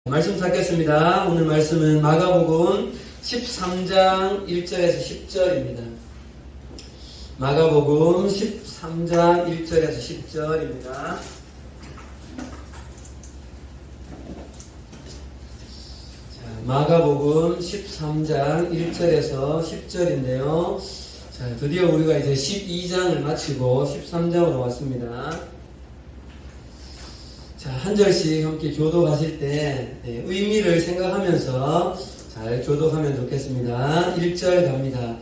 말씀 찾겠습니다. 오늘 말씀은 마가복음 13장 1절에서 10절입니다. 마가복음 13장 1절에서 10절입니다. 마가복음 13장 1절에서 10절인데요. 자, 드디어 우리가 이제 12장을 마치고 13장으로 왔습니다. 자, 한 절씩 함께 교독하실 때 의미를 생각하면서 잘 교독하면 좋겠습니다. 1절 갑니다.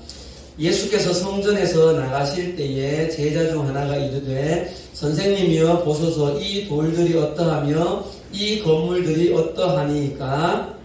예수께서 성전에서 나가실 때에 제자 중 하나가 이르되 선생님이여 보소서 이 돌들이 어떠하며 이 건물들이 어떠하니까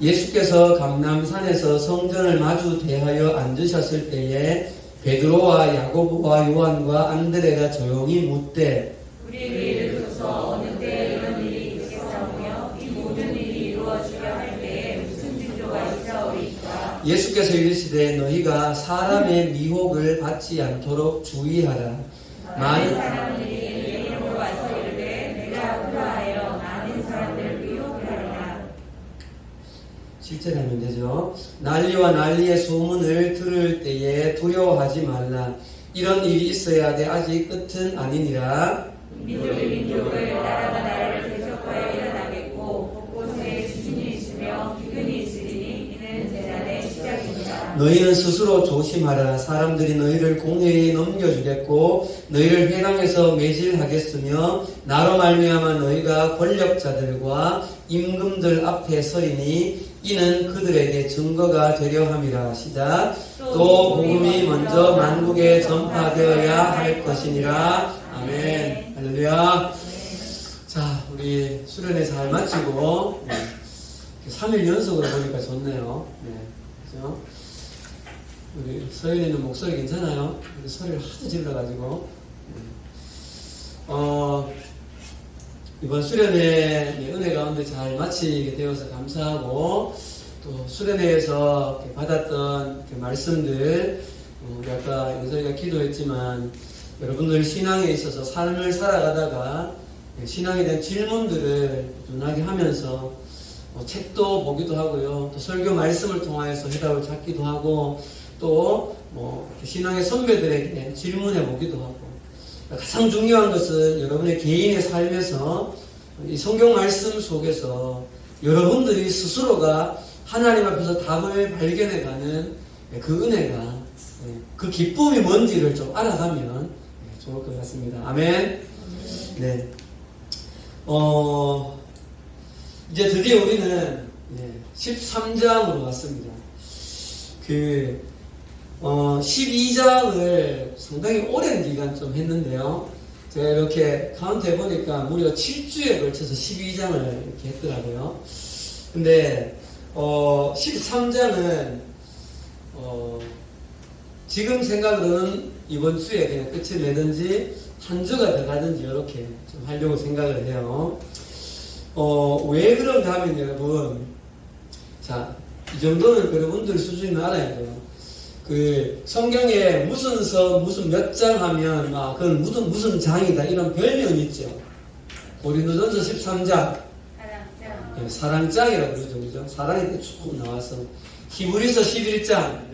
예수께서 감람산에서 성전을 마주 대하여 앉으셨을 때에 베드로와 야고보와 요한과 안드레가 조용히 묻되 우리에게 이르소서 어느 때 이런 일이 있겠사오며 이 모든 일이 이루어지려 할 때에 무슨 징조가 있사오리까. 예수께서 이르시되 너희가 사람의 미혹을 받지 않도록 주의하라. 많은 사람들이 내 이름으로 와서 이르되 내가 그러하여 많은 사람들을 미혹을 하리라. 실제로 하면 되죠. 난리와 난리의 소문을 들을 때에 두려워하지 말라. 이런 일이 있어야 돼. 아직 끝은 아니니라. 민족이 민족을 나라가 나라를 대적하여 일어나겠고 곳곳에 지진이 있으며 기근이 있으리니 이는 재난의 시작입니다. 너희는 스스로 조심하라. 사람들이 너희를 공회에 넘겨주겠고 너희를 회당에서 매질하겠으며 나로 말미암아 너희가 권력자들과 임금들 앞에 서리니 이는 그들에게 증거가 되려 함이라. 시작. 또 복음이 먼저 만국에 전파되어야 할 것이니라. 아멘. 할렐루야. 자, 우리 수련회 잘 마치고 3일 연속으로 보니까 좋네요. 네, 그죠? 우리 서윤이는 목소리 괜찮아요? 소리를 하도 질러가지고 이번 수련회 은혜 가운데 잘 마치게 되어서 감사하고 또 수련회에서 받았던 말씀들 우리 아까 저희가 기도했지만 여러분들 신앙에 있어서 삶을 살아가다가 신앙에 대한 질문들을 꾸준하게 하면서 책도 보기도 하고요. 또 설교 말씀을 통하여서 해답을 찾기도 하고 또 신앙의 선배들에게 질문해 보기도 하고 가장 중요한 것은 여러분의 개인의 삶에서 이 성경 말씀 속에서 여러분들이 스스로가 하나님 앞에서 답을 발견해가는 그 은혜가 그 기쁨이 뭔지를 좀 알아가면 좋을 것 같습니다. 아멘. 네. 이제 드디어 우리는 13장으로 왔습니다. 12장을 상당히 오랜 기간 좀 했는데요. 제가 이렇게 카운트 해보니까 무려 7주에 걸쳐서 12장을 이렇게 했더라고요. 근데, 13장은, 지금 생각으로는 이번 주에 그냥 끝을 내든지 한 주가 더 가든지 이렇게 좀 하려고 생각을 해요. 왜 그런가 하면 여러분, 자, 이 정도는 여러분들 수준을 알아야 돼요. 성경에 무슨 무슨 몇 장 하면, 그건 무슨 장이다, 이런 별명이 있죠. 고린도전서 13장. 사랑장이라고 그러죠, 그죠? 사랑이 쭉 나와서. 히브리서 11장.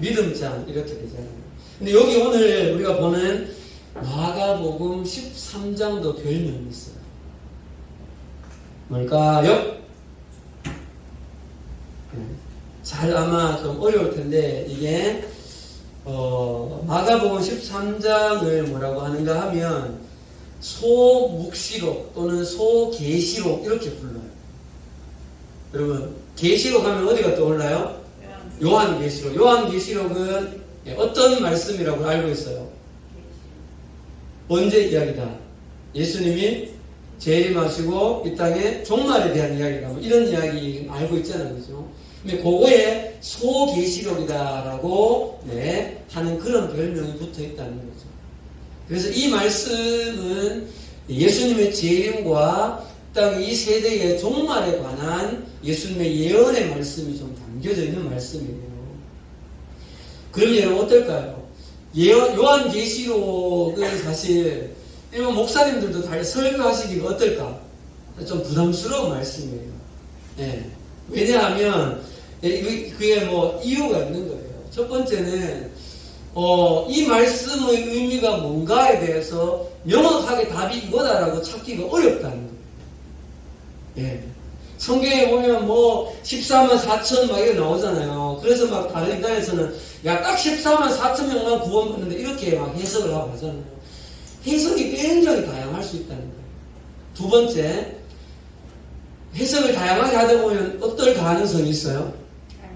믿음장. 이렇게 되잖아요. 근데 여기 오늘 우리가 보는 마가복음 13장도 별명이 있어요. 뭘까요? 잘 아마 좀 어려울 텐데 이게 마가복음 13장을 뭐라고 하는가 하면 소묵시록 또는 소계시록 이렇게 불러요. 여러분 계시록 하면 어디가 떠올라요? 요한계시록. 요한계시록은 어떤 말씀이라고 알고 있어요? 언제 이야기다? 예수님이 재림하시고 이 땅에 종말에 대한 이야기다. 이런 이야기 알고 있잖아요, 그죠? 근데 그거에 소계시록이다라고 하는 그런 별명이 붙어 있다는 거죠. 그래서 이 말씀은 예수님의 재림과 땅 이 세대의 종말에 관한 예수님의 예언의 말씀이 좀 담겨져 있는 말씀이에요. 그럼 여러분 어떨까요? 요한계시록은 사실 일본 목사님들도 다 설교하시기가 어떨까? 좀 부담스러운 말씀이에요. 예. 왜냐하면 그게 뭐 이유가 있는 거예요. 첫 번째는 이 말씀의 의미가 뭔가에 대해서 명확하게 답이 이거다라고 찾기가 어렵다는 거예요. 예. 성경에 보면 뭐 14만 4천 막 이렇게 나오잖아요. 그래서 막 다른 인간에서는 야 딱 14만 4천 명만 구원받는데 이렇게 막 해석을 하고 하잖아요. 해석이 굉장히 다양할 수 있다는 거예요. 두 번째, 해석을 다양하게 하다 보면 어떨 가능성이 있어요?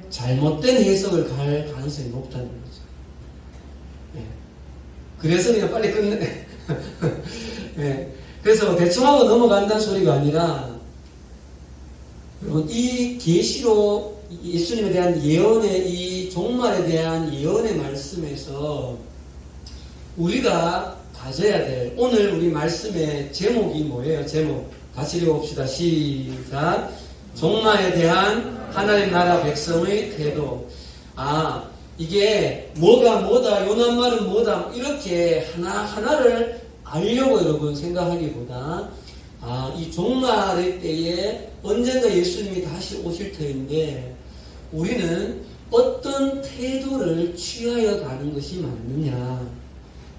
잘못된 해석을 갈 가능성이 높다는 거죠. 예. 그래서 그냥 빨리 끝내. 예. 그래서 대충 하고 넘어간다는 소리가 아니라 여러분, 이 계시록 예수님에 대한 예언의 이 종말에 대한 예언의 말씀에서 우리가 가져야 될 오늘 우리 말씀의 제목이 뭐예요? 제목 같이 읽어봅시다. 시작. 종말에 대한 하나님 나라 백성의 태도. 이게 뭐가 뭐다, 요낱말은 뭐다 이렇게 하나하나를 알려고 여러분 생각하기보다 이 종말의 때에 언젠가 예수님이 다시 오실 터인데 우리는 어떤 태도를 취하여 가는 것이 맞느냐.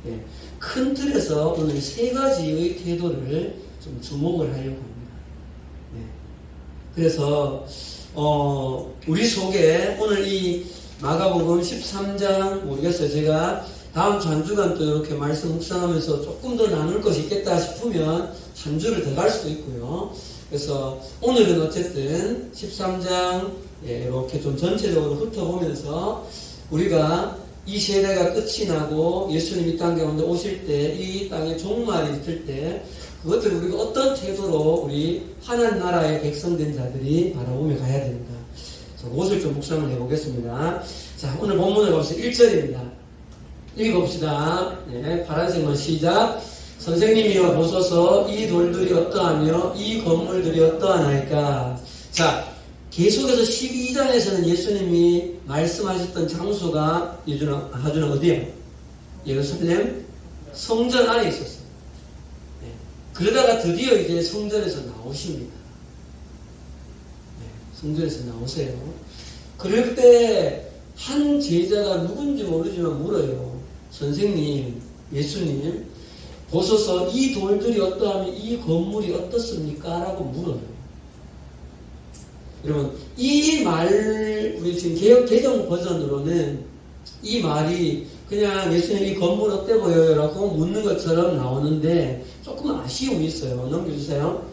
예, 큰 틀에서 오늘 세 가지의 태도를 좀 주목을 하려고 합니다. 예, 그래서 우리 속에 오늘 이 마가복음 13장 모르겠어요. 제가 다음 주 한 주간 또 이렇게 말씀 묵상하면서 조금 더 나눌 것이 있겠다 싶으면 한 주를 더 갈 수도 있고요. 그래서 오늘은 어쨌든 13장 이렇게 좀 전체적으로 훑어보면서 우리가 이 세대가 끝이 나고 예수님 이 땅 가운데 오실 때 이 땅에 종말이 있을 때 그것들을 우리가 어떤 태도로 우리 하나님 나라의 백성된 자들이 바라보며 가야 된다. 그것을 좀 묵상을 해보겠습니다. 자, 오늘 본문을 보시죠. 1절입니다. 읽어봅시다. 네, 파란색만 시작. 선생님이여 보소서 이 돌들이 어떠하며 이 건물들이 어떠하나이까. 자, 계속해서 12장에서는 예수님이 말씀하셨던 장소가 하주는 어디야? 예루살렘 성전 안에 있었어요. 네. 그러다가 드디어 이제 성전에서 나오십니다. 네, 성전에서 나오세요. 그럴 때 한 제자가 누군지 모르지만 물어요. 선생님, 예수님, 보소서 이 돌들이 어떠하며 이 건물이 어떻습니까? 라고 물어요. 여러분, 이 말, 우리 지금 개정 버전으로는 이 말이 그냥 예수님 이 건물 어때 보여요? 라고 묻는 것처럼 나오는데 조금 아쉬움이 있어요. 넘겨주세요.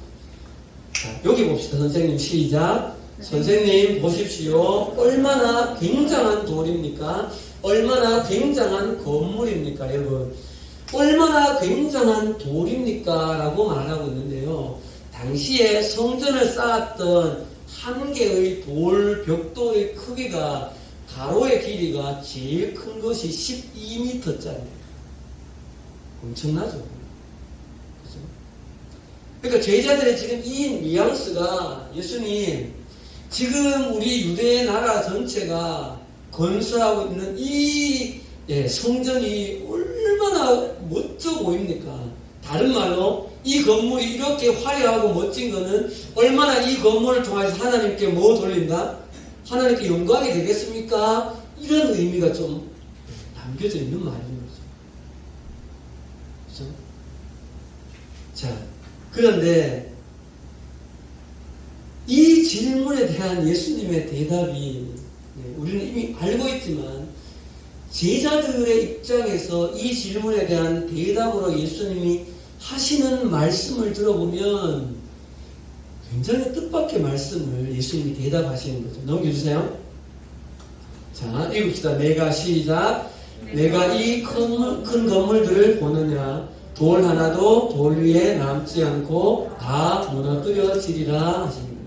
자, 여기 봅시다. 선생님 시작. 선생님 보십시오. 얼마나 굉장한 돌입니까? 얼마나 굉장한 건물입니까? 여러분, 얼마나 굉장한 돌입니까? 라고 말하고 있는데요. 당시에 성전을 쌓았던 한 개의 돌 벽돌의 크기가 가로의 길이가 제일 큰 것이 12m짜리예요. 엄청나죠? 그죠? 그러니까 제자들의 지금 이 뉘앙스가 예수님 지금 우리 유대 나라 전체가 건설하고 있는 이 성전이 얼마나 멋져 보입니까? 다른 말로 이 건물이 이렇게 화려하고 멋진 거는 얼마나 이 건물을 통해서 하나님께 뭐 돌린다? 하나님께 영광이 되겠습니까? 이런 의미가 좀 담겨져 있는 말인 거죠. 그렇죠? 자, 그런데 이 질문에 대한 예수님의 대답이 우리는 이미 알고 있지만 제자들의 입장에서 이 질문에 대한 대답으로 예수님이 하시는 말씀을 들어보면 굉장히 뜻밖의 말씀을 예수님이 대답하시는 거죠. 넘겨주세요. 자, 읽읍시다. 내가 시작. 내가 이 큰 건물들을 보느냐. 돌 하나도 돌 위에 남지 않고 다 무너뜨려지리라 하십니다.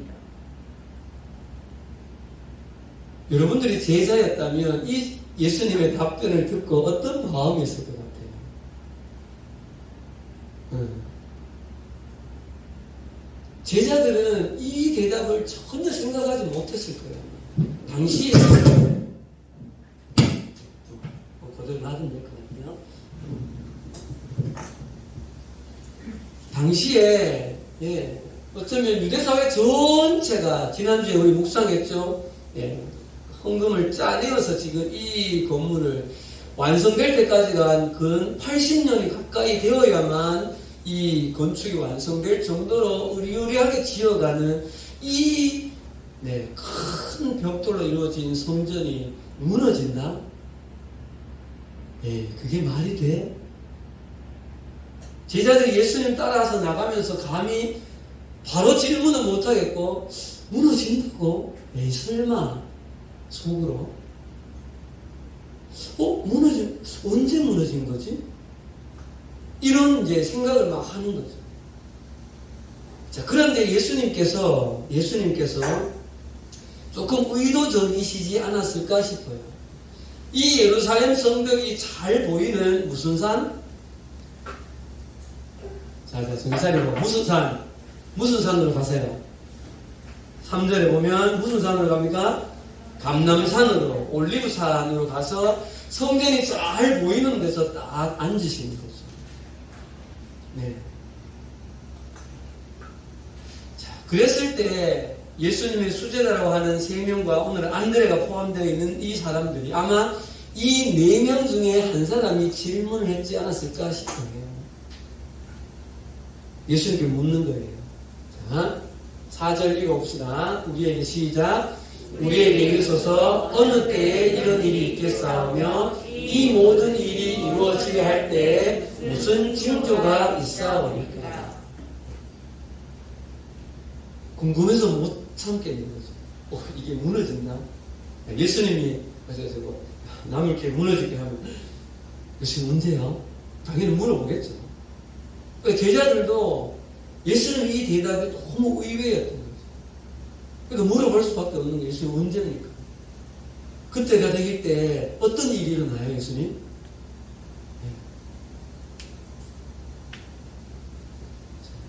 여러분들이 제자였다면 이 예수님의 답변을 듣고 어떤 마음이 있을 것 같아요? 제자들은 이 대답을 전혀 생각하지 못했을 거예요. 당시에 그대로 놔두면 될 것 같아요. 당시에 어쩌면 유대사회 전체가 지난주에 우리 묵상했죠. 헌금을 짜내어서 지금 이 건물을 완성될 때까지가 한 80년이 가까이 되어야만 이 건축이 완성될 정도로 의리의리하게 지어가는 이 큰 벽돌로 이루어진 성전이 무너진다? 그게 말이 돼? 제자들이 예수님 따라서 나가면서 감히 바로 질문은 못하겠고 무너진다고? 설마 속으로 언제 무너진 거지? 이런 이제 생각을 막 하는 거죠. 자, 그런데 예수님께서 조금 의도적이시지 않았을까 싶어요. 이 예루살렘 성벽이 잘 보이는 무슨 산? 자, 정사리고 무슨 산으로 가세요? 3절에 보면 무슨 산으로 갑니까? 감람산으로, 올리브산으로 가서 성전이 잘 보이는 데서 딱 앉으시는 거죠. 자, 그랬을 때 예수님의 수제자라고 하는 3명과 오늘 안드레가 포함되어 있는 이 사람들이 아마 이 4명 중에 한 사람이 질문을 했지 않았을까 싶어요. 예수님께 묻는 거예요. 자, 4절 읽어봅시다. 우리에게 시작. 우리에게 이르소서 어느 때에 이런 일이 있겠사오며 이 모든 일이 이루어지게 할 때에 무슨 징조가 있사오리까? 궁금해서 못 참겠는 거죠. 이게 무너졌나? 예수님이 남을 이렇게 무너지게 하면 예수님 언제요? 당연히 물어보겠죠. 제자들도 예수님 이 대답이 너무 의외였던 거죠. 그러니까 물어볼 수밖에 없는 게 예수님 언제입니까? 그때가 되길 때 어떤 일이 일어나요, 예수님?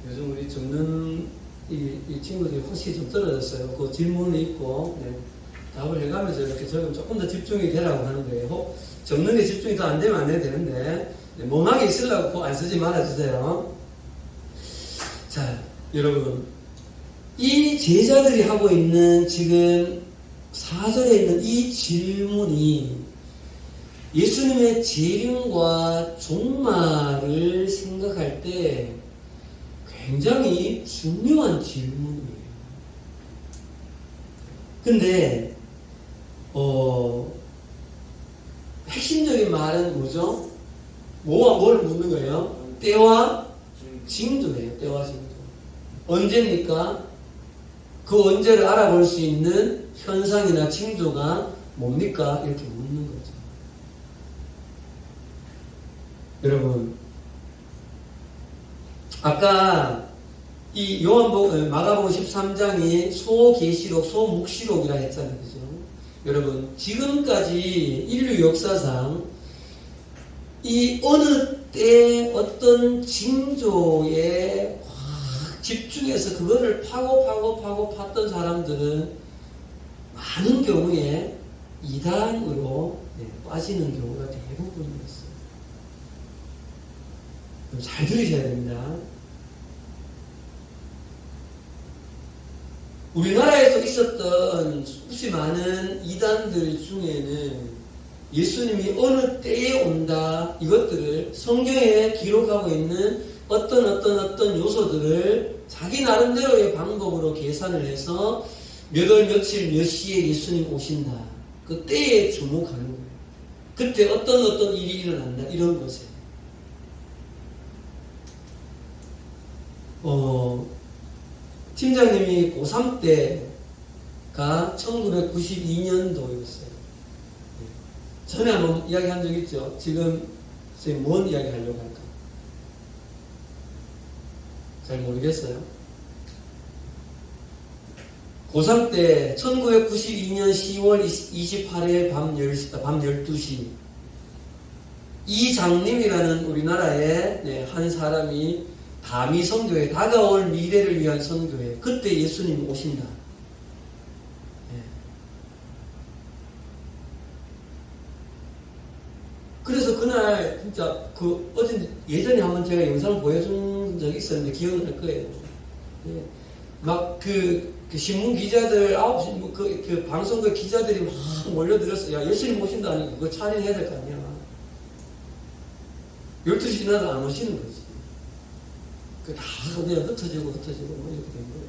요즘 우리 적는 이 친구들이 확실히 좀 떨어졌어요. 그 질문이 있고 답을 해가면서 이렇게 적으면 조금 더 집중이 되라고 하는 거예요. 적는 게 집중이 더 안 되면 안 해야 되는데 멍하게 있으려고 안 쓰지 말아주세요. 자, 여러분, 이 제자들이 하고 있는 지금 4절에 있는 이 질문이 예수님의 재림과 종말을 생각할 때 굉장히 중요한 질문이에요. 근데 핵심적인 말은 뭐죠? 뭐와 뭘 묻는 거예요? 때와 징조예요. 때와 징조. 언제입니까? 그 언제를 알아볼 수 있는 현상이나 징조가 뭡니까? 이렇게 묻는 거죠. 여러분, 아까 이 마가복음 13장이 소계시록, 소묵시록이라 했잖아요. 그죠? 여러분, 지금까지 인류 역사상 이 어느 때 어떤 징조에 확 집중해서 그거를 파고 팠던 사람들은 많은 경우에 이단으로 빠지는 경우가 대부분이었어요. 잘 들으셔야 됩니다. 우리나라에서 있었던 수없이 많은 이단들 중에는 예수님이 어느 때에 온다, 이것들을 성경에 기록하고 있는 어떤 요소들을 자기 나름대로의 방법으로 계산을 해서 몇 월 며칠 몇 시에 예수님 오신다. 그 때에 주목하는 거예요. 그때 어떤 일이 일어난다. 이런 것에. 팀장님이 고3 때가 1992년도였어요. 전에 한번 이야기한 적 있죠? 지금 선생님 뭔 이야기 하려고 할까? 잘 모르겠어요. 고3 때 1992년 10월 28일 밤 12시 이장님이라는 우리나라의 한 사람이 다미 선교회, 다가올 미래를 위한 선교회, 그때 예수님이 오신다. 그래서 그날 진짜 어딘지 예전에 한번 제가 영상 보여준 적이 있었는데 기억날 거예요. 예. 막 그 신문 기자들 9시 그 방송국 기자들이 막 몰려들었어. 야, 예수님 오신다니 그거 촬영해야 될 거 아니야. 12시 지나도 안 오시는 거지. 그 다 그냥 흩어지고 뭐 이렇게 된 거예요.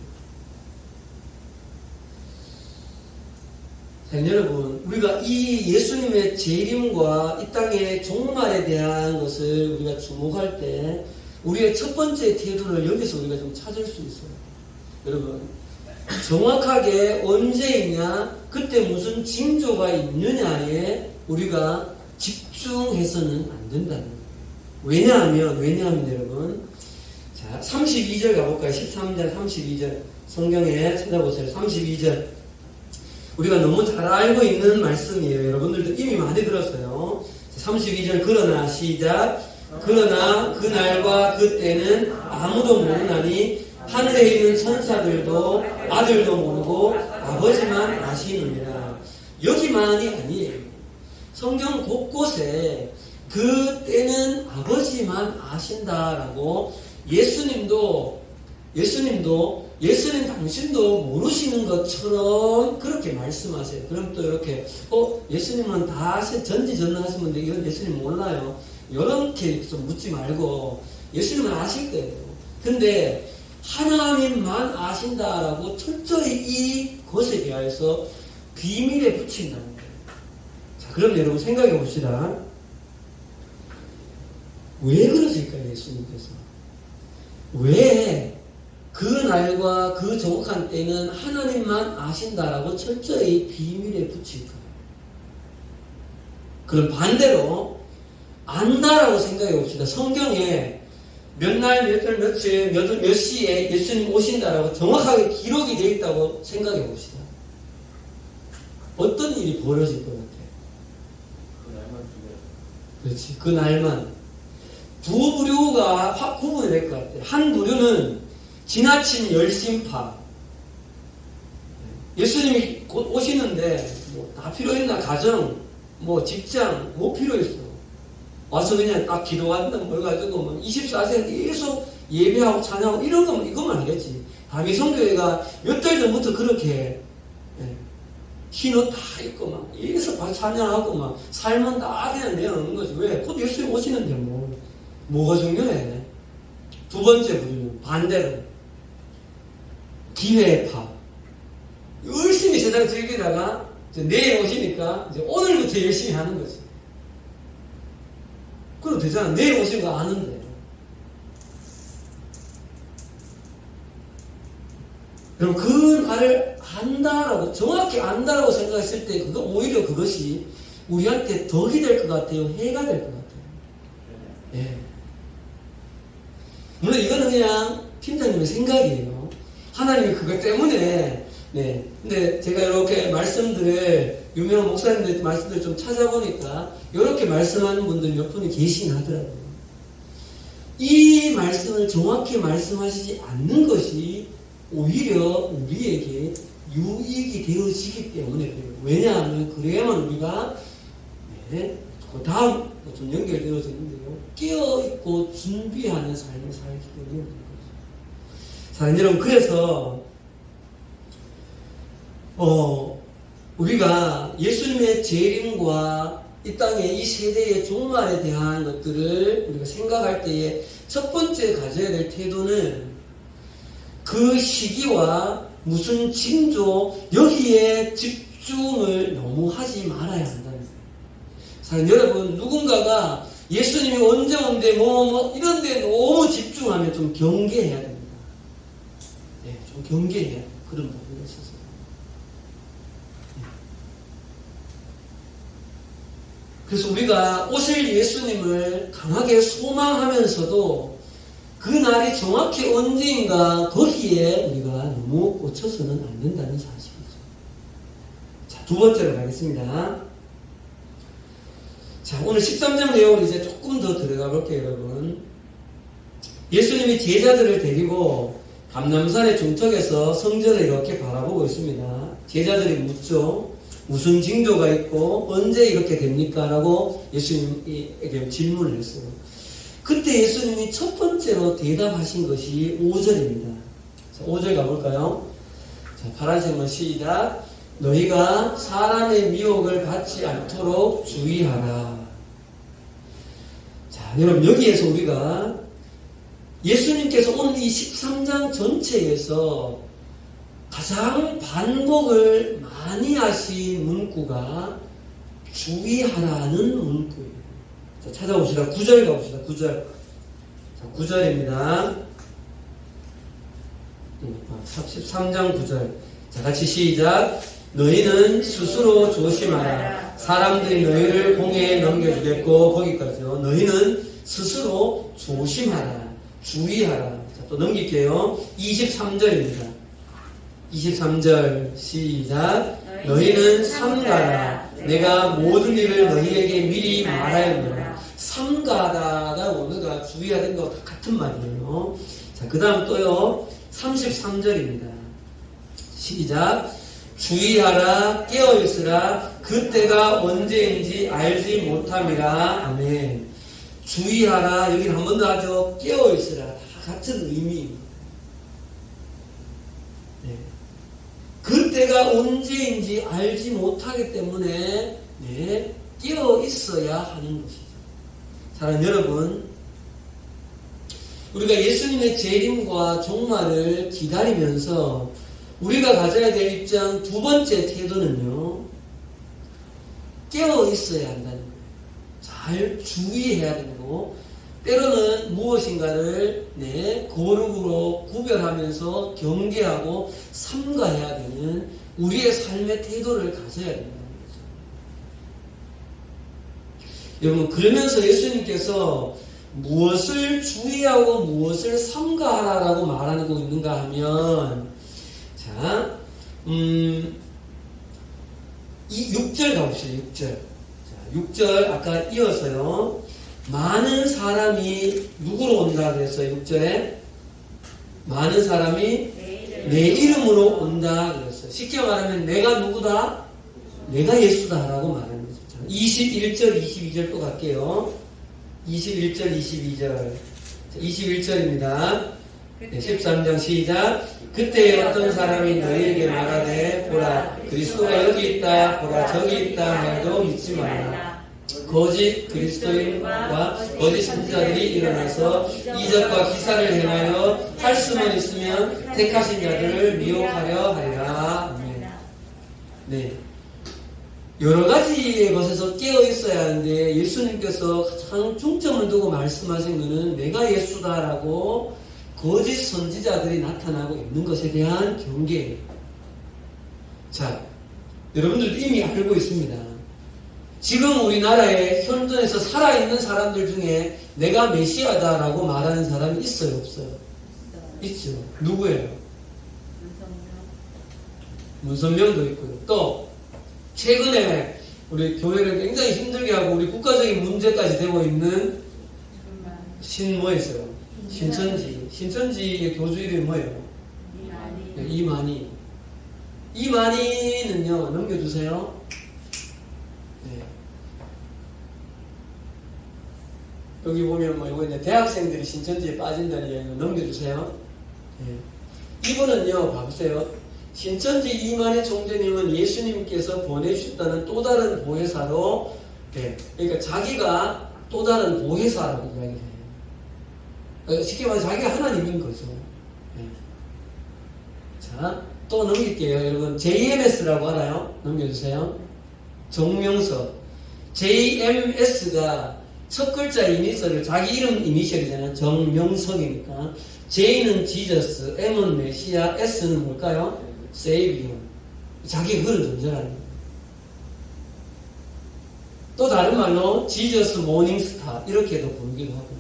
자, 여러분, 우리가 이 예수님의 재림과 이 땅의 종말에 대한 것을 우리가 주목할 때 우리의 첫 번째 태도를 여기서 우리가 좀 찾을 수 있어요. 여러분, 정확하게 언제이냐, 그때 무슨 징조가 있느냐에 우리가 집중해서는 안 된다는 거예요. 왜냐하면 여러분, 자, 32절 가볼까요? 13절, 32절. 성경에 찾아보세요. 32절. 우리가 너무 잘 알고 있는 말씀이에요. 여러분들도 이미 많이 들었어요. 32절, 그러나, 시작. 그러나 그날과 그때는 아무도 모르나니 하늘에 있는 천사들도 아들도 모르고 아버지만 아시느니라. 여기만이 아니에요. 성경 곳곳에 그때는 아버지만 아신다라고 예수님 당신도 모르시는 것처럼 그렇게 말씀하세요. 그럼 또 이렇게 예수님은 다 전지전능하신 분인데 이건 예수님 몰라요. 이렇게 좀 묻지 말고 예수님은 아실 거예요. 근데 하나님만 아신다라고 철저히 이것에 대하여서 비밀에 붙인다는 거예요. 자, 그럼 여러분 생각해 봅시다. 왜 그러실까요, 예수님께서? 왜 그 날과 그 정확한 때는 하나님만 아신다라고 철저히 비밀에 붙일까요? 그럼 반대로 안다라고 생각해 봅시다. 성경에 몇 날, 몇 달, 며칠, 몇 시에 예수님 오신다라고 정확하게 기록이 되어 있다고 생각해 봅시다. 어떤 일이 벌어질 것 같아요? 그 날만 그렇지. 그 날만. 두 부류가 확 구분이 될 것 같아요. 한 부류는 지나친 열심파. 예수님이 곧 오시는데 다 필요 있나? 가정, 직장, 필요 있어. 와서 그냥 딱 기도한다 뭘 가지고 24시간 계속 예배하고 찬양하고 이런 거면 이것만 하겠지. 다미 성교회가 몇 달 전부터 그렇게 흰 옷 다 입고 막 계속 찬양하고 막 삶은 다 그냥 내어놓는 거지. 왜? 곧 예수님 오시는데 뭐가 중요해? 두 번째 부류는 반대로 기회파. 열심히 세상 즐기다가 내일 오시니까 이제 오늘부터 열심히 하는 거지. 그래도 되잖아. 내일 오신 거 아는데. 그럼 그 날을 안다라고, 정확히 안다라고 생각했을 때, 오히려 그것이 우리한테 덕이 될 것 같아요? 해가 될 것 같아요? 예. 물론 이거는 그냥 팀장님의 생각이에요. 하나님이 그것 때문에, 네. 근데 제가 이렇게 말씀들을, 유명한 목사님들 말씀들 좀 찾아보니까, 이렇게 말씀하는 분들 몇 분이 계시긴 하더라고요. 이 말씀을 정확히 말씀하시지 않는 것이 오히려 우리에게 유익이 되어지기 때문에 그래요. 왜냐하면 그래야만 우리가 그 다음 좀 연결되어지는데요. 깨어있고 준비하는 삶을 살기 때문에 그런 거죠. 자, 여러분, 그래서 우리가 예수님의 재림과 이 땅의 이 세대의 종말에 대한 것들을 우리가 생각할 때에 첫 번째 가져야 될 태도는 그 시기와 무슨 징조 여기에 집중을 너무 하지 말아야 한다는 거예요. 자, 여러분, 누군가가 예수님이 언제 온대 이런 데 너무 집중하면 좀 경계해야 됩니다. 네, 좀 경계해야 돼요. 그런 부분에 있어서. 그래서 우리가 오실 예수님을 강하게 소망하면서도 그 날이 정확히 언제인가 거기에 우리가 너무 꽂혀서는 안 된다는 사실이죠. 자, 두 번째로 가겠습니다. 자, 오늘 13장 내용을 이제 조금 더 들어가 볼게요, 여러분. 예수님이 제자들을 데리고 감람산의 중턱에서 성전을 이렇게 바라보고 있습니다. 제자들이 묻죠. 무슨 징조가 있고 언제 이렇게 됩니까? 라고 예수님에게 질문을 했어요. 그때 예수님이 첫 번째로 대답하신 것이 5절입니다. 자, 5절 가볼까요? 자, 파란색만 시작. 너희가 사람의 미혹을 받지 않도록 주의하라. 자, 여러분 여기에서 우리가 예수님께서 오늘 이 13장 전체에서 가장 반복을 많이 하신 문구가 주의하라는 문구예요. 자, 찾아봅시다. 9절 가봅시다. 9절. 자, 9절입니다. 13장 9절. 자, 같이 시작. 너희는 스스로 조심하라. 사람들이 너희를 공회에 넘겨주겠고, 거기까지요. 너희는 스스로 조심하라. 주의하라. 자, 또 넘길게요. 23절입니다. 23절 시작. 너희는 삼가라. 내가 모든 일을 너희에게 미리 말하였노라. 삼가라가 오늘과 주의해야 되는 것 같은 말이에요. 자, 그 다음 또요. 33절입니다. 시작. 주의하라. 깨어있으라. 그때가 언제인지 알지 못함이라. 아멘. 주의하라. 여기는 한 번 더 하죠. 깨어있으라. 다 같은 의미입니다. 네. 그때가 언제인지 알지 못하기 때문에 네, 깨어있어야 하는 것이죠. 사랑하는 여러분, 우리가 예수님의 재림과 종말을 기다리면서 우리가 가져야 될 입장 두 번째 태도는요, 깨어있어야 한다는 거예요. 잘 주의해야 되고, 때로는 무엇인가를 거룩으로 구별하면서 경계하고 삼가해야 되는 우리의 삶의 태도를 가져야 된다는 거죠. 여러분, 그러면서 예수님께서 무엇을 주의하고 무엇을 삼가하라라고 말하고 있는가 하면, 자, 이 6절 가봅시다. 6절. 자, 6절 아까 이어서요. 많은 사람이 누구로 온다 그랬어요? 6절에 많은 사람이 내 이름으로 온다 그랬어요. 쉽게 말하면 내가 누구다? 내가 예수다라고 말하는 거죠. 21절, 22절 또 갈게요. 21절, 22절. 21절입니다. 13장 시작. 그때 어떤 사람이 너희에게 말하되 보라 그리스도가 여기 있다 보라 저기 있다 해도 믿지 말라. 거짓 그리스도인과 거짓 선지자들이 일어나서 이적과 기사를 행하여 할 수만 있으면 택하신 자들을 미혹하려 하리라. 네. 여러 가지의 것에서 깨어 있어야 하는데 예수님께서 가장 중점을 두고 말씀하신 것은 내가 예수다라고 거짓 선지자들이 나타나고 있는 것에 대한 경계예요. 자, 여러분들도 이미 알고 있습니다. 지금 우리나라에 현존에서 살아있는 사람들 중에 내가 메시아다라고 말하는 사람이 있어요, 없어요? 있죠. 누구예요? 문선명도 있고요. 또 최근에 우리 교회를 굉장히 힘들게 하고 우리 국가적인 문제까지 되고 있는 뭐 있어요? 신천지의 교주 이름이 뭐예요? 이만희. 이만희는요, 넘겨주세요. 네. 여기 보면 뭐 이거 이제 대학생들이 신천지에 빠진다는 이야기를 넘겨주세요. 네. 이분은요, 봐보세요. 신천지 이만희 총재님은 예수님께서 보내주셨다는 또 다른 보혜사로, 네. 그러니까 자기가 또 다른 보혜사라고 이야기해요. 쉽게 말해서 자기가 하나님인 거죠. 네. 자, 또 넘길게요. 여러분, JMS라고 알아요? 넘겨주세요. 정명석. JMS가 첫 글자 이니셜을 자기 이름 이니셜이잖아요. 정명석이니까. J는 지저스, M은 메시아, S는 뭘까요? 세이비어. 자기가 그런 존재라는 거예요. 또 다른 말로 지저스 모닝스타 이렇게도 부르기도 하고.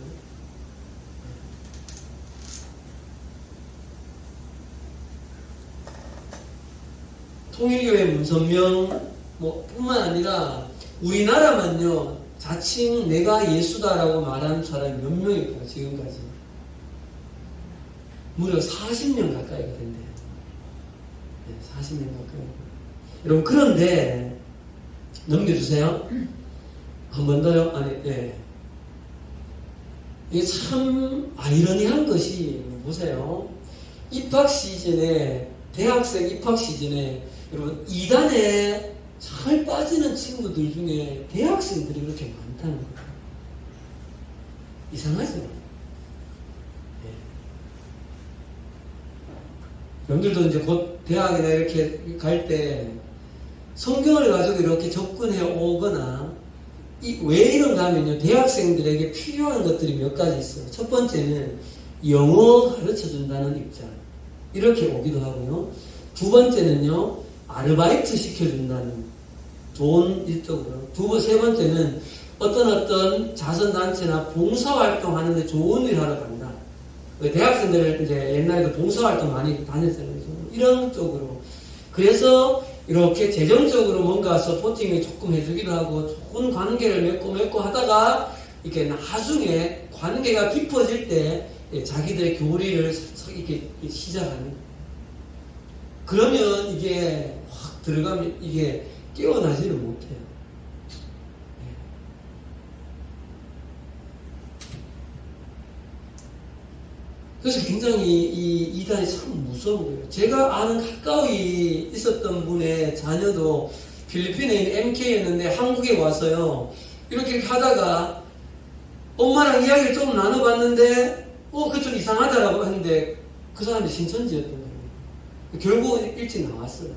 통일교회 문선명 뿐만 아니라 우리나라만요 자칭 내가 예수다라고 말하는 사람이 몇 명일까요? 지금까지 무려 40명 가까이가 된대요. 네, 40명 가까이. 여러분, 그런데, 넘겨주세요. 한 번 더요? 아니, 예. 이게 참 아이러니한 것이, 보세요. 입학 시즌에, 대학생 입학 시즌에, 여러분, 2단에 잘 빠지는 친구들 중에 대학생들이 그렇게 많다는 거예요. 이상하죠? 예. 여러분들도 이제 곧 대학이나 이렇게 갈 때 성경을 가지고 이렇게 접근해 오거나, 왜 이런가 하면요, 대학생들에게 필요한 것들이 몇 가지 있어요. 첫 번째는 영어 가르쳐 준다는 입장. 이렇게 오기도 하고요. 두 번째는요, 아르바이트 시켜준다는 좋은 일적으로. 세 번째는 어떤 자선단체나 봉사활동 하는데 좋은 일 하러 간다. 대학생들 이제 옛날에도 봉사활동 많이 다녔잖아요. 이런 쪽으로. 그래서 이렇게 재정적으로 뭔가 서포팅을 조금 해주기도 하고 좋은 관계를 맺고 하다가 이렇게 나중에 관계가 깊어질 때 자기들의 교리를 이렇게 시작하는. 그러면 이게 확 들어가면 이게 깨어나지는 못해요. 그래서 굉장히 이 이단이 참 무서운 거예요. 제가 아는 가까이 있었던 분의 자녀도 필리핀에 있는 MK였는데 한국에 와서요. 이렇게 하다가 엄마랑 이야기를 좀 나눠봤는데 그게 좀 이상하다라고 했는데 그 사람이 신천지였던 거예요. 결국 일찍 나왔어요.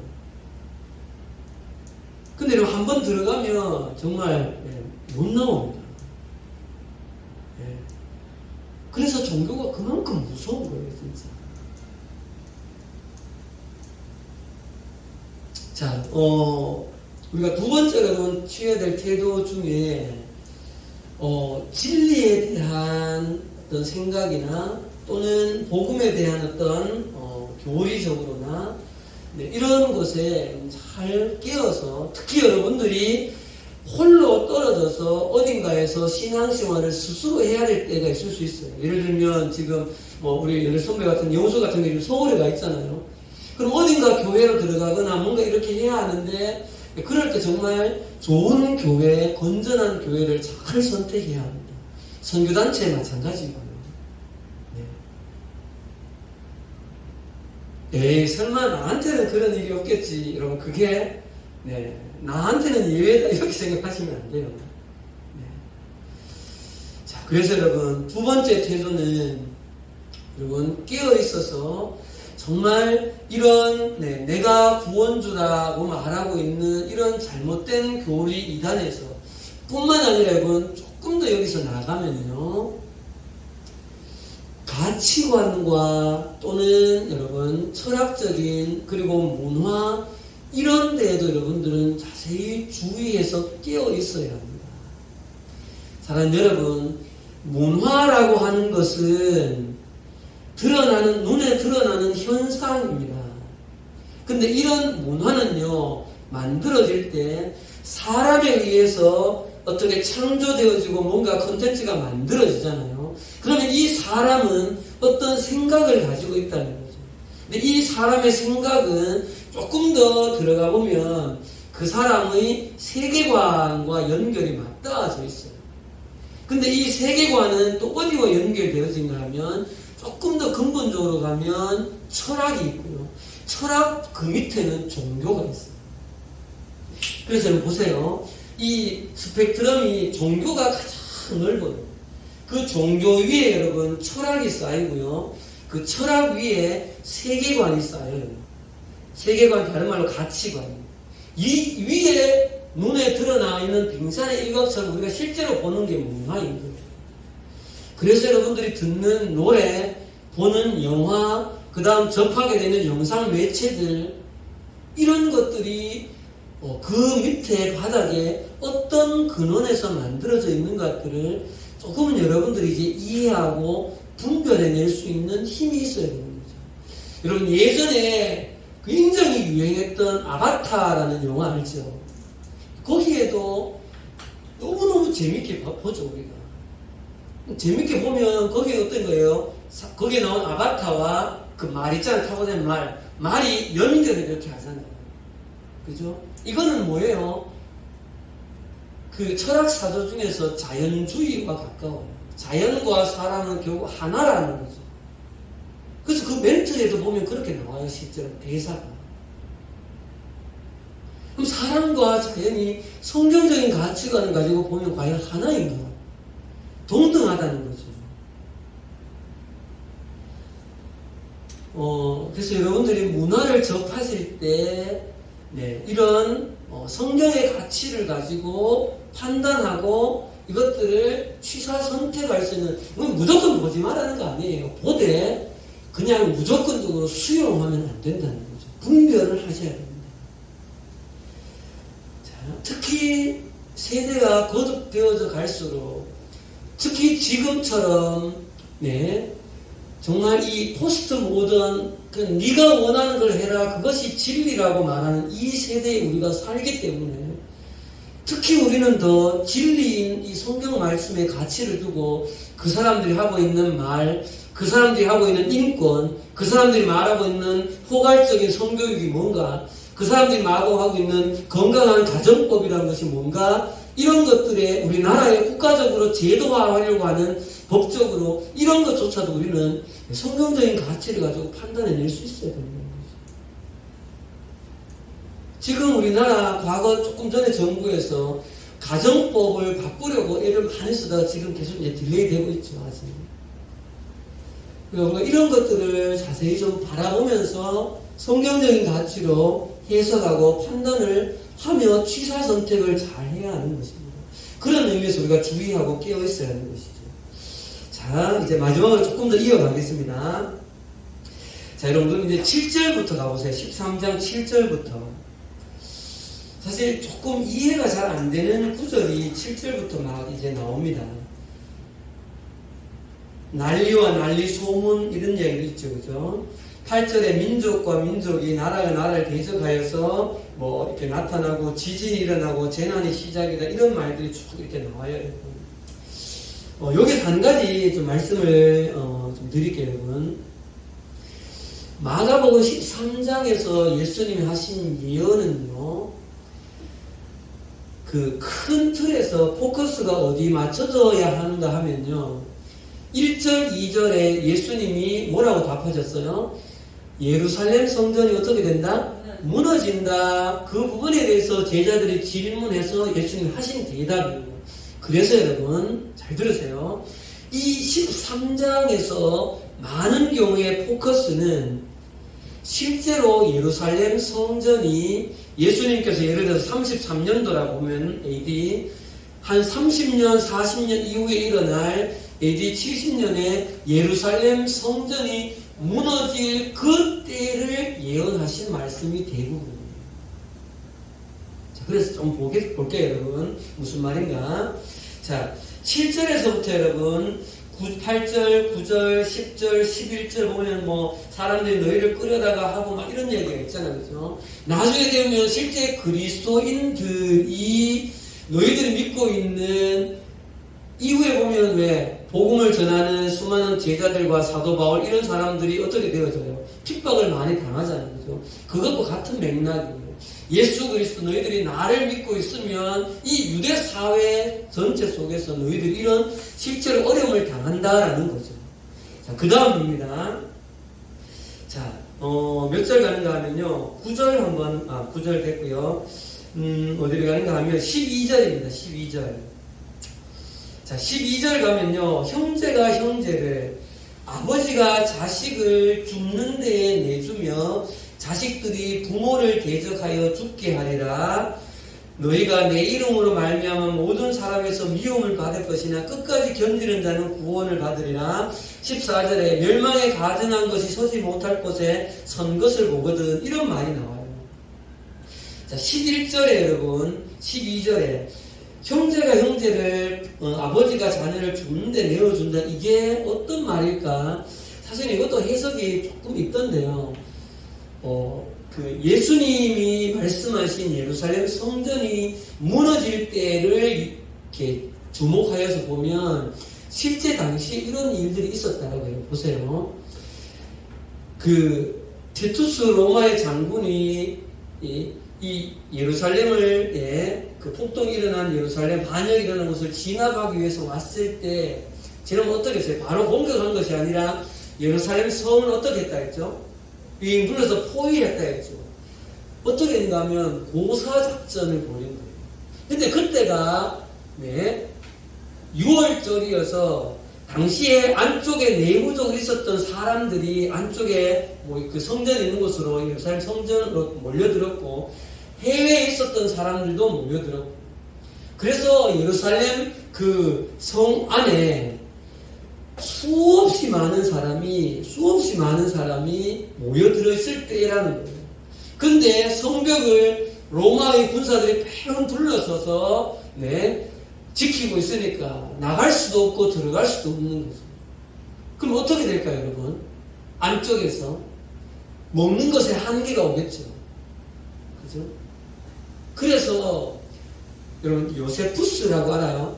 근데 한 번 들어가면 정말 못 나옵니다. 그래서 종교가 그만큼 무서운 거예요, 진짜. 자, 우리가 두 번째로 취해야 될 태도 중에, 진리에 대한 어떤 생각이나 또는 복음에 대한 어떤, 교리적으로나, 이런 것에 잘 깨어서, 특히 여러분들이 홀로 떨어져서 어딘가에서 신앙생활을 스스로 해야 될 때가 있을 수 있어요. 예를 들면 지금 우리 연일 선배 같은 영수 같은 게 서울에 가 있잖아요. 그럼 어딘가 교회로 들어가거나 뭔가 이렇게 해야 하는데 그럴 때 정말 좋은 교회, 건전한 교회를 잘 선택해야 합니다. 선교단체 마찬가지고요. 에이 설마 나한테는 그런 일이 없겠지. 여러분 그게 나한테는 예외다 이렇게 생각하시면 안 돼요. 자, 그래서 여러분 두 번째 태도는 여러분 깨어 있어서 정말 이런 내가 구원주라고 말하고 있는 이런 잘못된 교리 이단에서 뿐만 아니라 여러분 조금 더 여기서 나가면요 가치관과 또는 여러분 철학적인 그리고 문화 이런 데에도 여러분들은 자세히 주의해서 깨어 있어야 합니다. 사랑하는 여러분, 문화라고 하는 것은 눈에 드러나는 현상입니다. 근데 이런 문화는요, 만들어질 때 사람에 의해서 어떻게 창조되어지고 뭔가 콘텐츠가 만들어지잖아요. 그러면 이 사람은 어떤 생각을 가지고 있다는 거죠. 근데 이 사람의 생각은 조금 더 들어가 보면 그 사람의 세계관과 연결이 맞닿아져 있어요. 근데 이 세계관은 또 어디와 연결되어진가 하면 조금 더 근본적으로 가면 철학이 있고요. 철학 그 밑에는 종교가 있어요. 그래서 여러분 보세요. 이 스펙트럼이 종교가 가장 넓어요. 그 종교 위에 여러분 철학이 쌓이고요. 그 철학 위에 세계관이 쌓여요. 세계관 다른 말로 가치관. 이 위에 눈에 드러나 있는 빙산의 일각처럼 우리가 실제로 보는 게 문화인 거예요. 그래서 여러분들이 듣는 노래, 보는 영화, 그 다음 접하게 되는 영상 매체들 이런 것들이 그 밑에 바닥에 어떤 근원에서 만들어져 있는 것들을 조금은 여러분들이 이제 이해하고 분별해낼 수 있는 힘이 있어야 되는 거죠. 여러분 예전에 굉장히 유행했던 아바타라는 영화 알죠? 거기에도 너무너무 재밌게 보죠 우리가. 재밌게 보면 거기에 어떤 거예요? 거기에 나온 아바타와 그 말 있잖아요. 타고 다니는 말이 연결을 이렇게 하잖아요. 그죠? 이거는 뭐예요? 그 철학 사조 중에서 자연주의와 가까워요. 자연과 사람은 결국 하나라는 거죠. 그래서 그 멘트에도 보면 그렇게 나와요. 실제로 대사가. 그럼 사람과 자연이 성경적인 가치관을 가지고 보면 과연 하나인가? 동등하다는 거죠. 그래서 여러분들이 문화를 접하실 때 이런 성경의 가치를 가지고 판단하고 이것들을 취사 선택할 수 있는, 무조건 보지 말라는 거 아니에요. 보되 그냥 무조건적으로 수용하면 안 된다는 거죠. 분별을 하셔야 됩니다. 자, 특히 세대가 거듭되어져 갈수록, 특히 지금처럼 정말 이 포스트 모던, 네가 원하는 걸 해라, 그것이 진리라고 말하는 이 세대에 우리가 살기 때문에 특히 우리는 더 진리인 이 성경 말씀의 가치를 두고 그 사람들이 하고 있는 말, 그 사람들이 하고 있는 인권, 그 사람들이 말하고 있는 포괄적인 성교육이 뭔가, 그 사람들이 말하고 있는 건강한 가정법이라는 것이 뭔가, 이런 것들에 우리나라에 국가적으로 제도화하려고 하는 법적으로 이런 것조차도 우리는 성경적인 가치를 가지고 판단해낼 수 있어야 된다는 거죠. 지금 우리나라 과거 조금 전에 정부에서 가정법을 바꾸려고 애를 많이 쓰다가 지금 계속 이제 딜레이 되고 있죠, 아직. 그러니까 이런 것들을 자세히 좀 바라보면서 성경적인 가치로 해석하고 판단을 하며 취사 선택을 잘 해야 하는 것입니다. 그런 의미에서 우리가 주의하고 깨어 있어야 하는 것이죠. 자, 이제 마지막으로 조금 더 이어가겠습니다. 자, 여러분들 이제 7절부터 가보세요. 13장 7절부터. 사실 조금 이해가 잘 안 되는 구절이 7절부터 막 이제 나옵니다. 난리와 난리, 소문, 이런 얘기도 있죠. 그죠? 8절에 민족과 민족이 나라가 나라를 대적하여서 뭐 이렇게 나타나고 지진이 일어나고 재난이 시작이다, 이런 말들이 쭉 이렇게 나와요. 여기서 한 가지 좀 말씀을 좀 드릴게요, 여러분. 마가복음 13장에서 예수님이 하신 예언은요, 그 큰 틀에서 포커스가 어디 맞춰져야 하는가 하면요, 1절, 2절에 예수님이 뭐라고 답하셨어요? 예루살렘 성전이 어떻게 된다? 무너진다. 그 부분에 대해서 제자들이 질문해서 예수님이 하신 대답이에요. 그래서 여러분 잘 들으세요. 이 13장에서 많은 경우의 포커스는 실제로 예루살렘 성전이 예수님께서 예를 들어서 33년도라고 보면 AD 한 30년, 40년 이후에 일어날 AD 70년에 예루살렘 성전이 무너질 그 때를 예언하신 말씀이 대부분이에요. 자, 그래서 좀 볼게요, 여러분. 무슨 말인가? 자, 7절에서부터 여러분, 8절, 9절, 10절, 11절 보면 뭐, 사람들이 너희를 끌어다가 하고 막 이런 얘기가 있잖아요. 그죠? 나중에 되면 실제 그리스도인들이 너희들이 믿고 있는 이후에 보면 왜 복음을 전하는 수많은 제자들과 사도 바울 이런 사람들이 어떻게 되어져요? 핍박을 많이 당하잖아요. 그죠? 그것과 같은 맥락이에요. 예수 그리스도 너희들이 나를 믿고 있으면 이 유대 사회 전체 속에서 너희들이 이런 실제로 어려움을 당한다라는 거죠. 자, 그 다음입니다. 자, 몇 절 가는가 하면요. 9절 한번, 9절 됐고요. 어디로 가는가 하면 12절입니다. 12절. 자, 12절 가면요. 형제가 형제를, 아버지가 자식을 죽는 데에 내주며 자식들이 부모를 대적하여 죽게 하리라. 너희가 내 이름으로 말미암아 모든 사람에서 미움을 받을 것이나 끝까지 견디는 자는 구원을 받으리라. 14절에 멸망에 가증한 것이 서지 못할 곳에 선 것을 보거든. 이런 말이 나와요. 자, 11절에 여러분, 12절에 형제가 형제를, 아버지가 자녀를 죽는데 내어준다. 이게 어떤 말일까? 사실 이것도 해석이 조금 있던데요. 그 예수님이 말씀하신 예루살렘 성전이 무너질 때를 이렇게 주목하여서 보면 실제 당시에 이런 일들이 있었다고 해요. 보세요. 그 티투스 로마의 장군이 이 예루살렘을 그 폭동이 일어난 예루살렘 반역이 일어난 것을 진압하기 위해서 왔을 때 저는 어떻게 했어요? 바로 공격한 것이 아니라 예루살렘 성을 어떻게 했다 했죠? 눌러서 포위했다 했죠. 어떻게 했는가 하면 고사작전을 벌인 거예요. 근데 그때가 6월절이어서 당시에 안쪽에 내부적으로 있었던 사람들이 안쪽에 그 성전이 있는 곳으로 예루살렘 성전으로 몰려들었고 해외에 있었던 사람들도 몰려들었고 그래서 예루살렘 그 성 안에 수없이 많은 사람이 모여들어 있을 때라는 거예요. 근데 성벽을 로마의 군사들이 팽 둘러서서 지키고 있으니까 나갈 수도 없고 들어갈 수도 없는 거죠. 그럼 어떻게 될까요, 여러분? 안쪽에서 먹는 것에 한계가 오겠죠. 그죠? 그래서 여러분 요세푸스라고 알아요?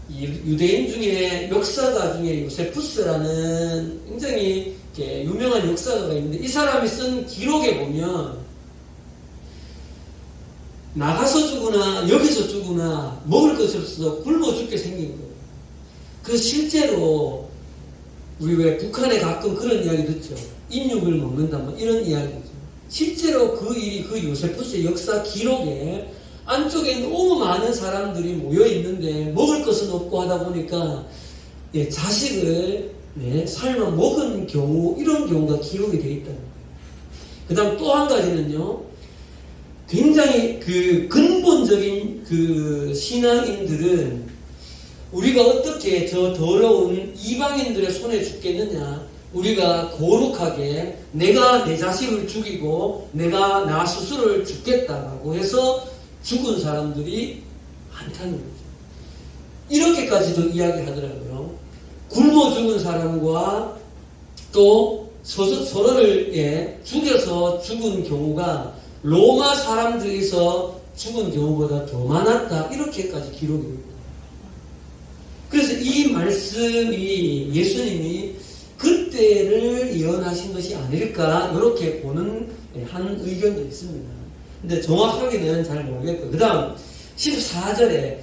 이 유대인 중에 역사가 중에 요세푸스라는 굉장히 유명한 역사가가 있는데 이 사람이 쓴 기록에 보면 나가서 죽으나 여기서 죽으나 먹을 것이 없어서 굶어 죽게 생긴 거예요. 그 실제로 우리 왜 북한에 가끔 그런 이야기 듣죠. 인육을 먹는다 뭐 이런 이야기죠. 실제로 그 일이 그 요세푸스의 역사 기록에 안쪽에 너무 많은 사람들이 모여 있는데 먹을 것은 없고 하다 보니까 자식을 삶아 먹은 경우 이런 경우가 기록이 되어 있다는 거예요. 그 다음 또 한 가지는요. 굉장히 그 근본적인 그 신앙인들은 우리가 어떻게 저 더러운 이방인들의 손에 죽겠느냐. 우리가 거룩하게 내가 내 자식을 죽이고 내가 나 스스로를 죽겠다라고 해서 죽은 사람들이 많다는 거죠. 이렇게까지도 이야기하더라고요. 굶어 죽은 사람과 또 서로를 죽여서 죽은 경우가 로마 사람들에서 죽은 경우보다 더 많았다. 이렇게까지 기록이 됩니다. 그래서 이 말씀이 예수님이 그때를 예언하신 것이 아닐까 이렇게 보는 한 의견도 있습니다. 근데 정확하게는 잘 모르겠고 그 다음 14절에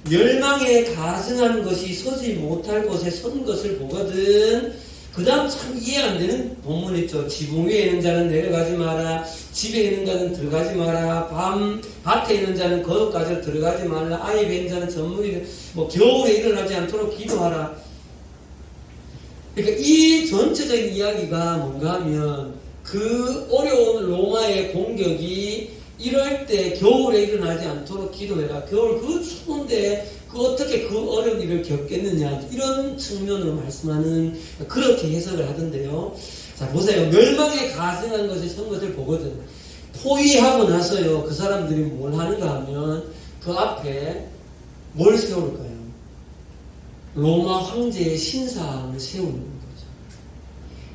멸망에 가증한 것이 서지 못할 곳에 선 것을 보거든. 그 다음 참 이해 안 되는 본문 있죠. 지붕 위에 있는 자는 내려가지 마라. 집에 있는 자는 들어가지 마라. 밭에 있는 자는 거룩까지 들어가지 말라. 아이 뵌 자는 전문이 겨울에 일어나지 않도록 기도하라. 그러니까 이 전체적인 이야기가 뭔가 하면 그 어려운 로마의 공격이 이럴 때 겨울에 일어나지 않도록 기도해라. 겨울 그 추운데 어떻게 그 어려운 일을 겪겠느냐. 이런 측면으로 말씀하는 그렇게 해석을 하던데요. 자 보세요. 멸망에 가증한 것이 선 것을 보거든. 포위하고 나서요. 그 사람들이 뭘 하는가 하면 그 앞에 뭘 세울까요? 로마 황제의 신상을 세우는 거죠.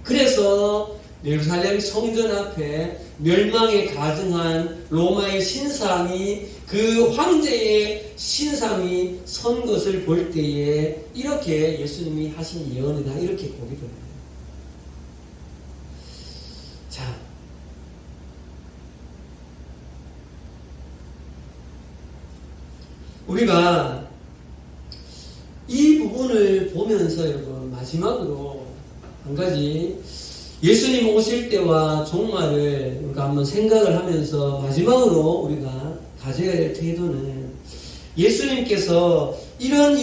그래서 예루살렘 성전 앞에 멸망에 가증한 로마의 신상이 그 황제의 신상이 선 것을 볼 때에 이렇게 예수님이 하신 예언이다 이렇게 보기도 해요. 자, 우리가 이 부분을 보면서 여러분 마지막으로 한 가지 예수님 오실 때와 종말을 우리가 한번 생각을 하면서 마지막으로 우리가 가져야 될 태도는 예수님께서 이런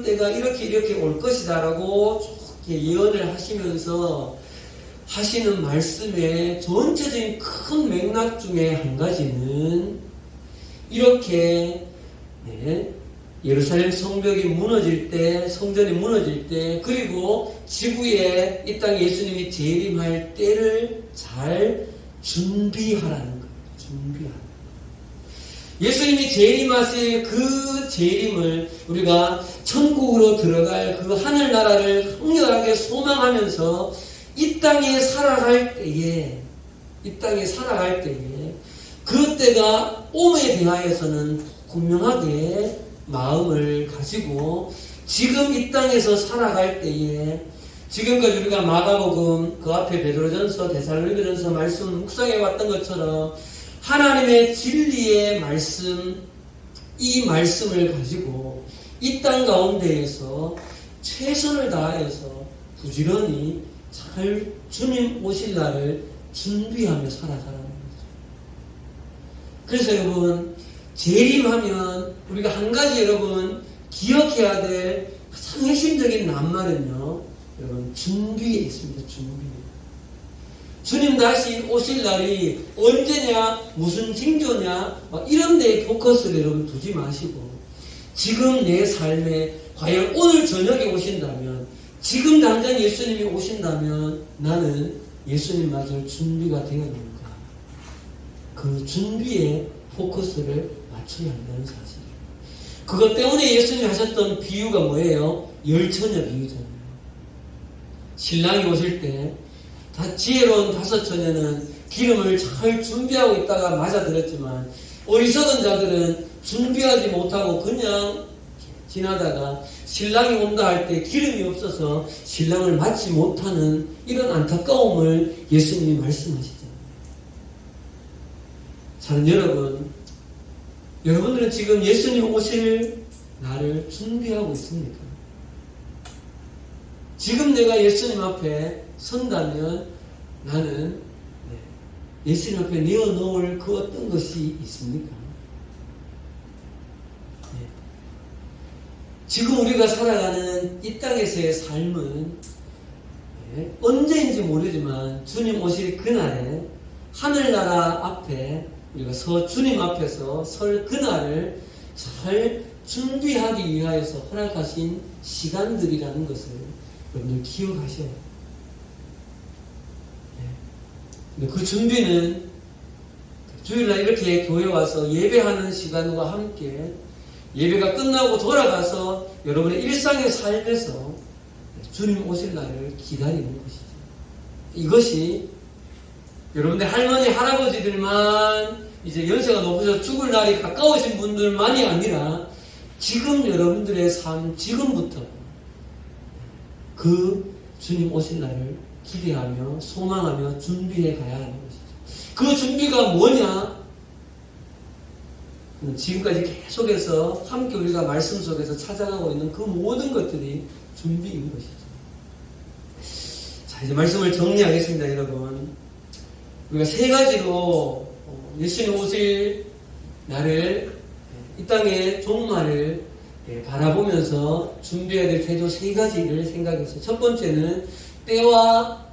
때가 이렇게 올 것이다라고 예언을 하시면서 하시는 말씀의 전체적인 큰 맥락 중에 한 가지는 이렇게 예루살렘 성벽이 무너질 때, 성전이 무너질 때, 그리고 지구에 이 땅에 예수님이 재림할 때를 잘 준비하라는 거예요. 준비하라. 예수님이 재림하실 그 재림을 우리가 천국으로 들어갈 그 하늘나라를 강렬하게 소망하면서 이 땅에 살아갈 때에 그 때가 오에 대하여서는 분명하게 마음을 가지고 지금 이 땅에서 살아갈 때에 지금까지 우리가 마가복음 그 앞에 베드로전서 데살로니가전서 말씀 묵상해 왔던 것처럼 하나님의 진리의 말씀, 이 말씀을 가지고 이 땅 가운데에서 최선을 다하여서 부지런히 잘 주님 오실 날을 준비하며 살아가라는 거죠. 그래서 여러분, 재림하면 우리가 한 가지 여러분 기억해야 될 가장 핵심적인 낱말은요, 여러분 준비에 있습니다. 준비. 주님 다시 오실 날이 언제냐, 무슨 징조냐, 이런 데에 포커스를 여러분 두지 마시고, 지금 내 삶에 과연 오늘 저녁에 오신다면, 지금 당장 예수님이 오신다면 나는 예수님 맞을 준비가 되었는가, 그 준비에 포커스를 맞춰야 한다는 사실. 그것 때문에 예수님이 하셨던 비유가 뭐예요? 열처녀 비유잖아요. 신랑이 오실 때 다 지혜로운 다섯 처녀는 기름을 잘 준비하고 있다가 맞아들었지만, 어리석은 자들은 준비하지 못하고 그냥 지나다가 신랑이 온다 할 때 기름이 없어서 신랑을 맞지 못하는 이런 안타까움을 예수님이 말씀하시잖아요. 저는 여러분들은 지금 예수님 오실 날을 준비하고 있습니까? 지금 내가 예수님 앞에 선다면 나는 예수님 앞에 내어놓을 그 어떤 것이 있습니까? 지금 우리가 살아가는 이 땅에서의 삶은 언제인지 모르지만 주님 오실 그날에 하늘나라 앞에 우리가 주님 앞에서 설 그날을 잘 준비하기 위하여서 허락하신 시간들이라는 것을 여러분들 기억하셔야 해요. 근데 그 준비는 주일날 이렇게 교회 와서 예배하는 시간과 함께 예배가 끝나고 돌아가서 여러분의 일상의 삶에서 주님 오실 날을 기다리는 것이죠. 이것이 여러분들 할머니, 할아버지들만 이제 연세가 높아서 죽을 날이 가까우신 분들만이 아니라 지금 여러분들의 삶, 지금부터 그 주님 오실 날을 기대하며 소망하며 준비해 가야 하는 것이죠. 그 준비가 뭐냐? 지금까지 계속해서 함께 우리가 말씀 속에서 찾아가고 있는 그 모든 것들이 준비인 것이죠. 자, 이제 말씀을 정리하겠습니다, 여러분. 우리가 세 가지로 예수님 오실 날을, 이 땅의 종말을 바라보면서 준비해야 될 태도 세 가지를 생각했어요. 첫 번째는 때와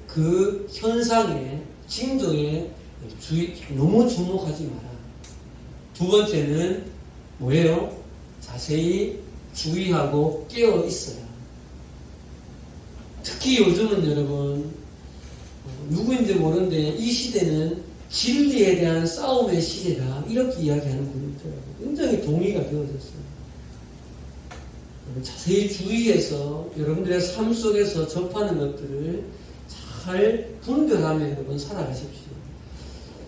그 현상에, 징조에 너무 주목하지 마라. 두 번째는 뭐예요? 자세히 주의하고 깨어 있어야. 특히 요즘은 여러분, 누구인지 모르는데 이 시대는 진리에 대한 싸움의 시대다, 이렇게 이야기하는 분이 있더라고요. 굉장히 동의가 되어졌어요. 자세히 주의해서 여러분들의 삶 속에서 접하는 것들을 잘 분별하며 여러분 살아가십시오.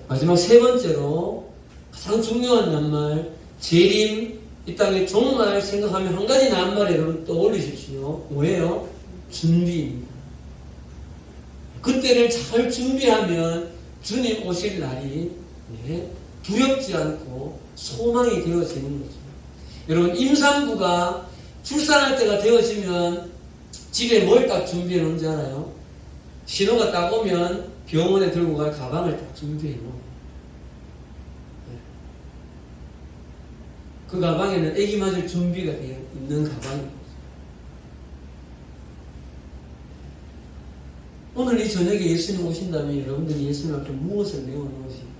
마지막 세 번째로 가장 중요한 낱말, 재림, 이 땅의 종말 생각하면 한 가지 낱말 여러분 떠올리십시오. 뭐예요? 준비입니다. 그때를 잘 준비하면 주님 오실 날이 두렵지 않고 소망이 되어지는 거죠. 여러분, 임산부가 출산할 때가 되어지면 집에 뭘 딱 준비해 놓은지 알아요? 신호가 딱 오면 병원에 들고 갈 가방을 딱 준비해 놓아요. 그 가방에는 아기 맞을 준비가 되어 있는 가방입니다. 오늘 이 저녁에 예수님 오신다면 여러분들이 예수님 앞에 무엇을 내어놓으십니까?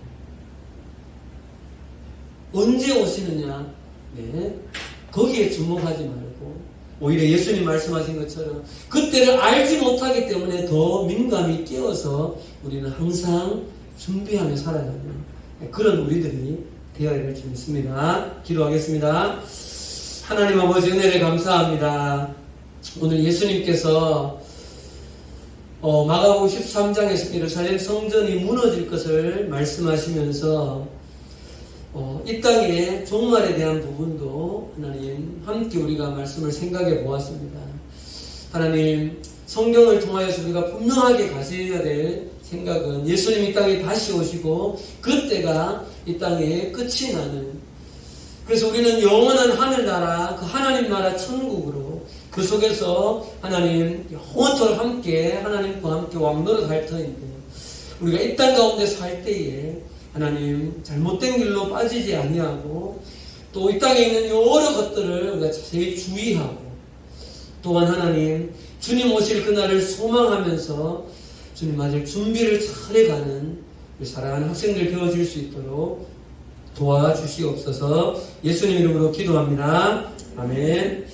언제 오시느냐? 거기에 주목하지 말고 오히려 예수님 말씀하신 것처럼 그때를 알지 못하기 때문에 더 민감히 깨어서 우리는 항상 준비하며 살아가는 그런 우리들이 되어야 될 줄 믿습니다. 기도하겠습니다. 하나님 아버지, 은혜를 감사합니다. 오늘 예수님께서 마가복음 13장에서 예루살렘 성전이 무너질 것을 말씀하시면서 이 땅의 종말에 대한 부분도 하나님 함께 우리가 말씀을 생각해 보았습니다. 하나님, 성경을 통하여서 우리가 분명하게 가져야 될 생각은 예수님 이 땅에 다시 오시고 그때가 이 땅에 끝이 나는, 그래서 우리는 영원한 하늘나라, 그 하나님 나라 천국으로 그 속에서 하나님 영원토록 함께 하나님과 함께 왕노릇 할 터인데, 우리가 이 땅 가운데 살 때에 하나님 잘못된 길로 빠지지 아니하고 또 이 땅에 있는 여러 것들을 우리가 자세히 주의하고, 또한 하나님 주님 오실 그날을 소망하면서 주님 맞을 준비를 잘해가는 우리 사랑하는 학생들 되어질 수 있도록 도와주시옵소서. 예수님 이름으로 기도합니다. 아멘.